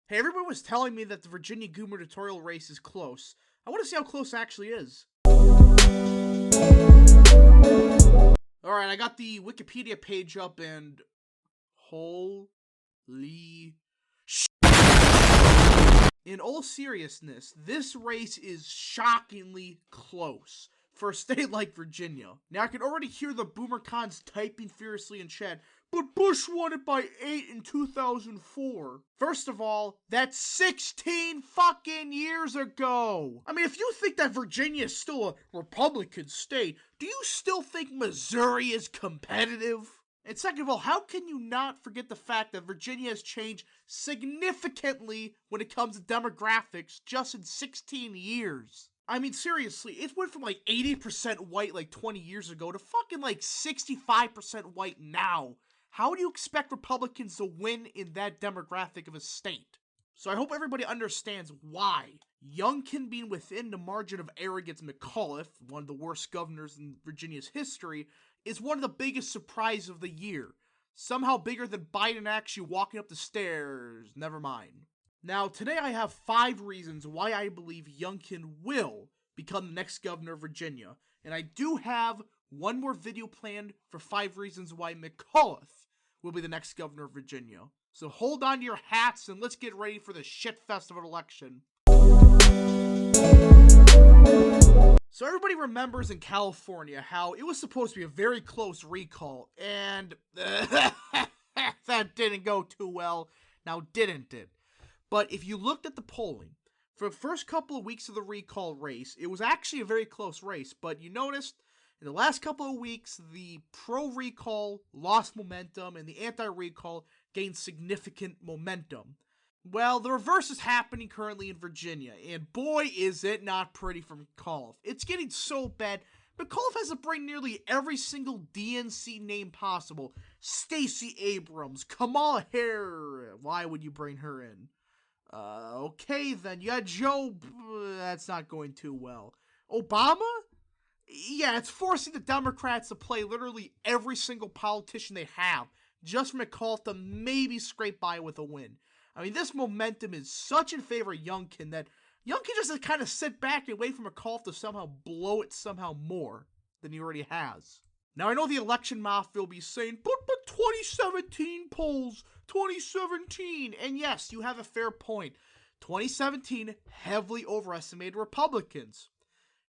Hey, everyone was telling me that the Virginia gubernatorial race is close. I want to see how close it actually is. Alright, I got the Wikipedia page up and... Holy... In all seriousness, this race is shockingly close for a state like Virginia. Now, I can already hear the boomer cons typing furiously in chat, but Bush won it by 8 in 2004. First of all, that's 16 fucking years ago. I mean, if you think that Virginia is still a Republican state, do you still think Missouri is competitive? And second of all, how can you not forget the fact that Virginia has changed significantly when it comes to demographics just in 16 years? I mean, seriously, it went from like 80% white like 20 years ago to fucking like 65% white now. How do you expect Republicans to win in that demographic of a state? So I hope everybody understands why Youngkin being within the margin of error against McAuliffe, one of the worst governors in Virginia's history, is one of the biggest surprises of the year. Somehow bigger than Biden actually walking up the stairs. Never mind. Now, today I have 5 reasons why I believe Youngkin will become the next governor of Virginia. And I do have one more video planned for 5 reasons why McAuliffe will be the next governor of Virginia. So hold on to your hats and let's get ready for the shitfest of an election. So everybody remembers in California how it was supposed to be a very close recall, and that didn't go too well, now didn't it? But if you looked at the polling, for the first couple of weeks of the recall race, it was actually a very close race, but you noticed in the last couple of weeks, the pro-recall lost momentum and the anti-recall gained significant momentum. Well, the reverse is happening currently in Virginia, and boy is it not pretty for McAuliffe. It's getting so bad, McAuliffe has to bring nearly every single DNC name possible. Stacey Abrams, Kamala Harris, why would you bring her in? Okay then, you got Joe, that's not going too well. Obama? Yeah, it's forcing the Democrats to play literally every single politician they have, just for McAuliffe to maybe scrape by with a win. I mean, this momentum is such in favor of Youngkin that Youngkin just has to kind of sit back and wait for McAuliffe to somehow blow it somehow more than he already has. Now, I know the election mafia will be saying, but 2017 polls, 2017. And yes, you have a fair point. 2017 heavily overestimated Republicans.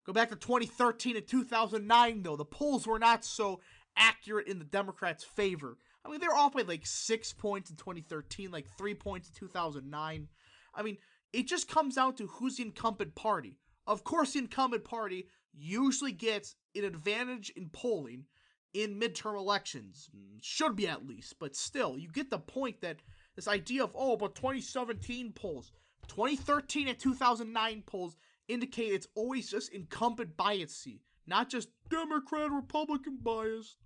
Go back to 2013 and 2009, though. The polls were not so accurate in the Democrats' favor. I mean, they were off by like 6 points in 2013, like 3 points in 2009. I mean, it just comes down to who's the incumbent party. Of course, the incumbent party usually gets an advantage in polling in midterm elections. Should be at least, but still, you get the point that this idea of, oh, but 2017 polls, 2013 and 2009 polls indicate it's always just incumbent bias, not just Democrat, Republican bias.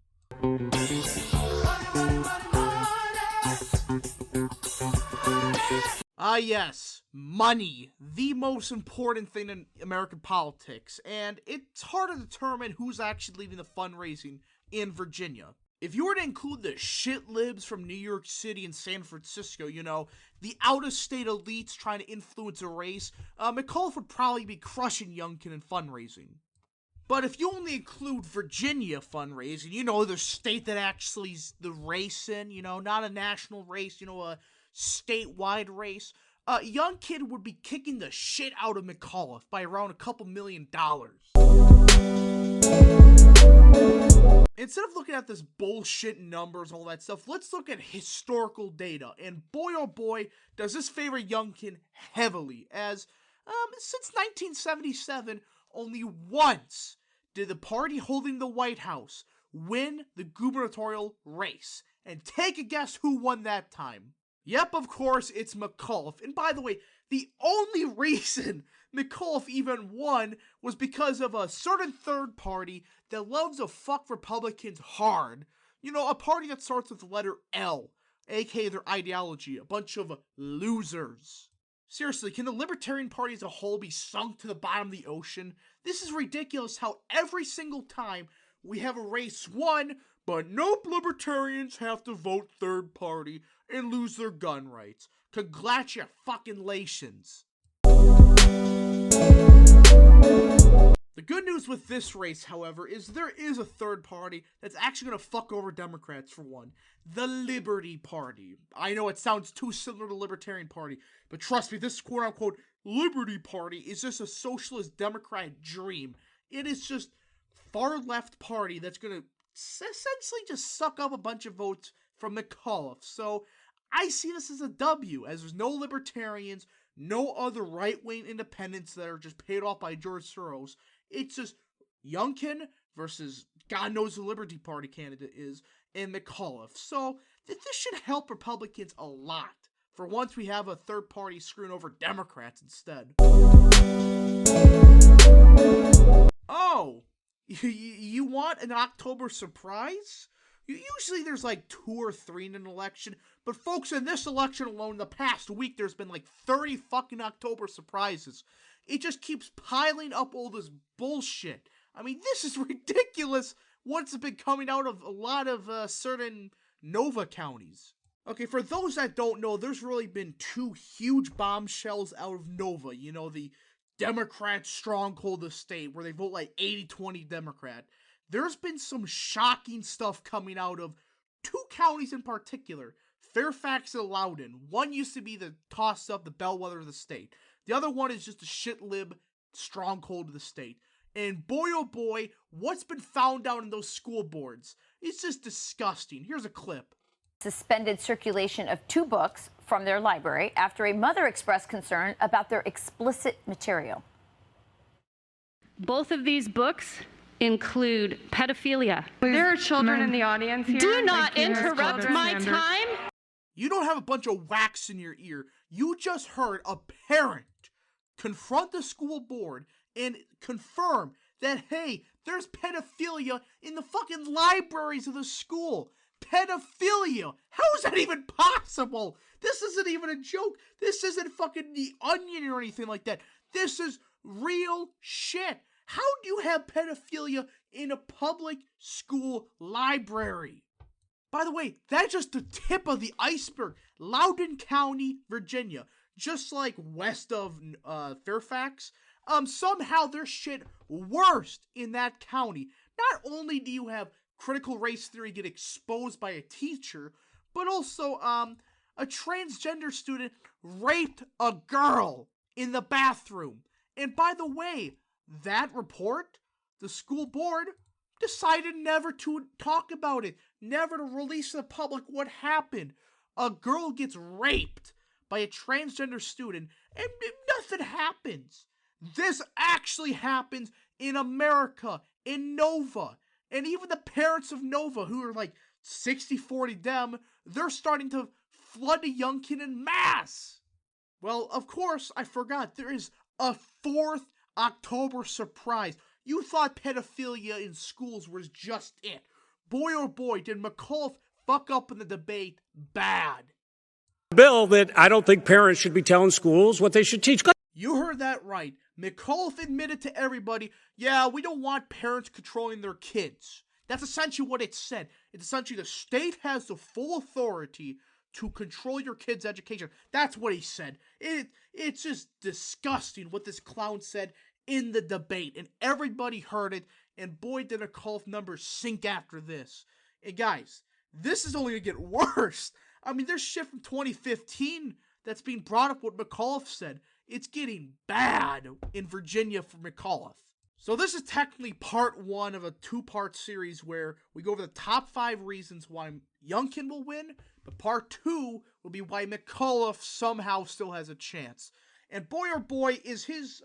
Ah yes, money, the most important thing in American politics, and it's hard to determine who's actually leading the fundraising in Virginia. If you were to include the shit libs from New York City and San Francisco, you know, the out-of-state elites trying to influence a race, McAuliffe would probably be crushing Youngkin in fundraising. But if you only include Virginia fundraising, you know, the state that actually's the race in, you know, not a national race, you know, a statewide race, Youngkin would be kicking the shit out of McAuliffe by around a couple $1 million. Instead of looking at this bullshit numbers and all that stuff, let's look at historical data. And boy oh boy, does this favor Youngkin heavily, as since 1977, only once did the party holding the White House win the gubernatorial race. And take a guess who won that time. Yep, of course, it's McAuliffe. And by the way, the only reason McAuliffe even won was because of a certain third party that loves to fuck Republicans hard. You know, a party that starts with the letter L, aka their ideology, a bunch of losers. Seriously, can the Libertarian Party as a whole be sunk to the bottom of the ocean? This is ridiculous how every single time we have a race won, but nope, Libertarians have to vote third party and lose their gun rights. Congratulations. The good news with this race, however, is there is a third party that's actually going to fuck over Democrats for one. The Liberty Party. I know it sounds too similar to the Libertarian Party, but trust me, this quote-unquote Liberty Party is just a socialist Democrat dream. It is just far-left party that's going to essentially just suck up a bunch of votes from McAuliffe. So I see this as a W, as there's no libertarians, no other right-wing independents that are just paid off by George Soros. It's just Youngkin versus God knows the Liberty Party candidate is, and McAuliffe. So this should help Republicans a lot. For once, we have a third party screwing over Democrats instead. Oh, you want an October surprise? Usually there's like 2 or 3 in an election, but folks, in this election alone, the past week, there's been like 30 fucking October surprises. It just keeps piling up all this bullshit. I mean, this is ridiculous once it's been coming out of a lot of certain Nova counties. Okay, for those that don't know, there's really been 2 huge bombshells out of Nova. You know, the Democrat stronghold of the state, where they vote like 80-20 Democrat. There's been some shocking stuff coming out of 2 counties in particular, Fairfax and Loudoun. One used to be the toss-up, the bellwether of the state. The other one is just a shit-lib stronghold of the state. And boy, oh boy, what's been found out in those school boards? It's just disgusting. Here's a clip. Suspended circulation of 2 books from their library after a mother expressed concern about their explicit material. Both of these books include pedophilia. There are children in the audience here. Do not interrupt my time. You don't have a bunch of wax in your ear. You just heard a parent confront the school board and confirm that, hey, there's pedophilia in the fucking libraries of the school. Pedophilia. How is that even possible? This isn't even a joke. This isn't fucking The Onion or anything like that. This is real shit. How do you have pedophilia in a public school library? By the way, that's just the tip of the iceberg. Loudoun County, Virginia, just like west of Fairfax, somehow there's shit worse in that county. Not only do you have critical race theory get exposed by a teacher, but also a transgender student raped a girl in the bathroom. And by the way, that report, the school board decided never to talk about it, never to release to the public what happened. A girl gets raped by a transgender student and nothing happens. This actually happens in America, in Nova. And even the parents of Nova, who are like 60-40 Dem, they're starting to flood to Youngkin in mass. Well, of course, I forgot, there is a 4th October surprise. You thought pedophilia in schools was just it. Boy, oh boy, did McAuliffe fuck up in the debate bad. Bill that I don't think parents should be telling schools what they should teach. You heard that right. McAuliffe admitted to everybody, yeah, we don't want parents controlling their kids. That's essentially what it said. It's essentially the state has the full authority to control your kid's education. That's what he said. It's just disgusting what this clown said in the debate, and everybody heard it, and boy did McAuliffe numbers sink after this. And guys, this is only gonna get worse. I mean, there's shit from 2015 that's being brought up what McAuliffe said. It's getting bad in Virginia for McAuliffe. So this is technically part 1 of a 2-part series where we go over the top 5 reasons why Youngkin will win, but part 2 will be why McAuliffe somehow still has a chance. And boy oh boy is his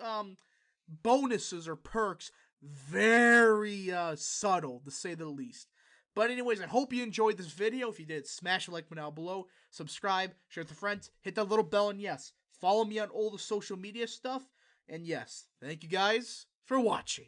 bonuses or perks very subtle, to say the least. But anyways, I hope you enjoyed this video. If you did, smash a like button down below, subscribe, share it with friends, hit that little bell, and yes, follow me on all the social media stuff. And yes, thank you guys for watching.